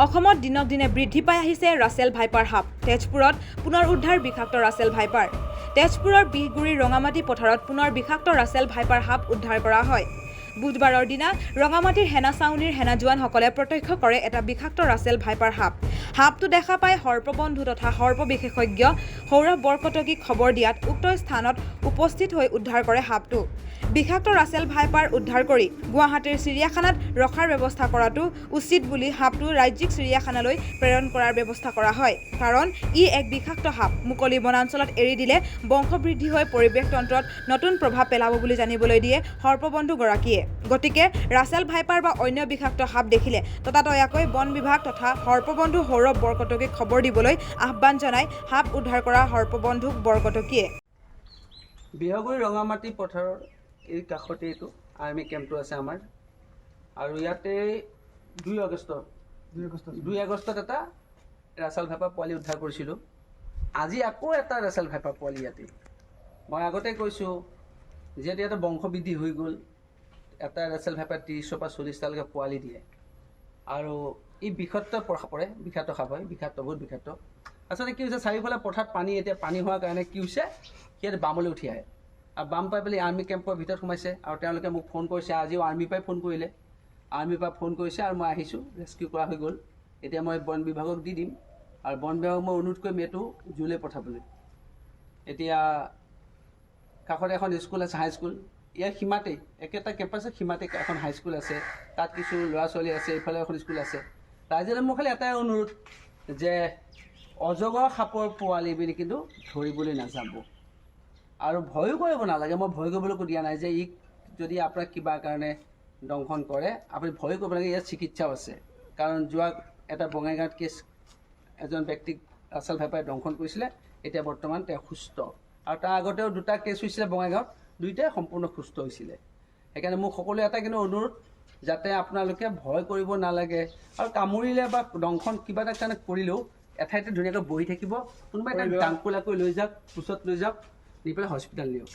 অসমত দিনক দিনে বৃদ্ধি পাই আহিছে ৰাছেল ভাইপাৰ সাপ। তেজপুৰত পুনৰ উদ্ধাৰ বিষাক্ত ৰাছেল ভাইপাৰ। তেজপুৰৰ বিহগুৰি ৰঙামাটি পথাৰত পুনৰ বিষাক্ত ৰাছেল ভাইপাৰ সাপ উদ্ধাৰ কৰা হয়। বুধবাৰৰ দিনা ৰঙামাটিৰ সেনা ছাউনীৰ সেনা জোৱানসকলে প্ৰত্যক্ষ কৰে এটা বিষাক্ত ৰাছেল ভাইপাৰ সাপ। সাপটো দেখা পাই সৰ্পবন্ধু তথা সৰ্প বিশেষজ্ঞ সৌৰভ বৰকটকীক খবৰ দিয়াত উক্ত স্থানত উপস্থিত হৈ উদ্ধাৰ কৰে সাপটো। বিষাক্ত ৰাছেল ভাইপাৰ উদ্ধাৰ কৰি গুৱাহাটীৰ চিৰিয়াখানাত ৰখাৰ ব্যৱস্থা কৰাটো উচিত বুলি সাপটো ৰাজ্যিক চিৰিয়াখানালৈ প্ৰেৰণ কৰাৰ ব্যৱস্থা কৰা হয়। কাৰণ ই এক বিষাক্ত সাপ। মুকলি বনাঞ্চলত এৰি দিলে বংশবৃদ্ধি হৈ পৰিৱেশ তন্ত্ৰত নতুন প্ৰভাৱ পেলাব বুলি জানিবলৈ দিয়ে সৰ্পবন্ধুগৰাকীয়ে। গতিকে ৰাছেল ভাইপাৰ বা অন্য বিষাক্ত সাপ দেখিলে ততাতৈয়াকৈ বন বিভাগ তথা সৰ্পবন্ধু সৌৰভ বৰকটকীক খবৰ দিবলৈ আহ্বান জনাই সাপ উদ্ধাৰ কৰা সৰ্পবন্ধু বৰকটকীয়ে। বিহগুৰি ৰঙামাটি পথাৰৰ এই কাষতে এইটো আৰ্মি কেম্পটো আছে আমাৰ। আৰু ইয়াতে 2 আগষ্টত এটা ৰাছেল ভাইপাৰ পোৱালি উদ্ধাৰ কৰিছিলোঁ। আজি আকৌ এটা ৰাছেল ভাইপাৰ পোৱালি ইয়াতে। মই আগতে কৈছোঁ যিহেতু ইয়াতে বংশবৃদ্ধি হৈ গ'ল, এটা ৰাছেল ভাইপাৰ 30ৰ পৰা 40টালৈকে পোৱালি দিয়ে। আৰু ই বিষাক্ত পৰে, বিষাক্ত সাপ হয়, বহুত বিষাক্ত। আচলতে কি হৈছে, চাৰিওফালে পথাৰত পানী, এতিয়া পানী হোৱাৰ কাৰণে কি হৈছে, সিহঁতে বামলৈ উঠি আহে আৰু বাম পাই পেলাই আৰ্মি কেম্পৰ ভিতৰত সোমাইছে। আৰু তেওঁলোকে মোক ফোন কৰিছে, আজিও আৰ্মিৰ পৰাই ফোন কৰিলে, আৰ্মিৰ পৰা ফোন কৰিছে আৰু মই আহিছোঁ, ৰেস্কিউ কৰা হৈ গ'ল। এতিয়া মই বন বিভাগক দি দিম আৰু বন বিভাগক মই অনুৰোধ কৰিম এইটো জুলৈ পঠাবলৈ। এতিয়া কাষতে এখন স্কুল আছে, হাইস্কুল। ইয়াৰ সীমাতেই একেটা কেম্পাছৰ সীমাতে এখন হাইস্কুল আছে, তাত কিছু ল'ৰা ছোৱালী আছে, এইফালে এখন স্কুল আছে। ৰাইজলৈ মোৰ খালি এটাই অনুৰোধ যে অজগৰ সাপৰ পোৱালি বুলি কিন্তু ধৰিবলৈ নাযাব আৰু ভয়ো কৰিব নালাগে। মই ভয় কৰিবলৈকো দিয়া নাই যে ই যদি আপোনাক কিবা কাৰণে দংশন কৰে আপুনি ভয় কৰিব লাগে। ইয়াত চিকিৎসাও আছে। কাৰণ যোৱা এটা বঙাইগাঁৱত কেছ, এজন ব্যক্তিক ৰাছেল ভাইপাৰে দংশন কৰিছিলে, এতিয়া বৰ্তমান তেওঁ সুস্থ। আৰু তাৰ আগতেও 2টা কেছ হৈছিলে বঙাইগাঁৱত, 2টাই সম্পূৰ্ণ সুস্থ হৈছিলে। সেইকাৰণে মোক সকলোৱে এটা কিন্তু অনুৰোধ, যাতে আপোনালোকে ভয় কৰিব নালাগে। আৰু কামুৰিলে বা দংশন কিবা এটা কাৰণে কৰিলেও এঠাইতে ধুনীয়াকৈ বহি থাকিব, কোনোবাই তাক ডাংকোলাকৈ লৈ যাওক, কোচত লৈ যাওক, নি পেলাই হস্পিটেল নিয়ক।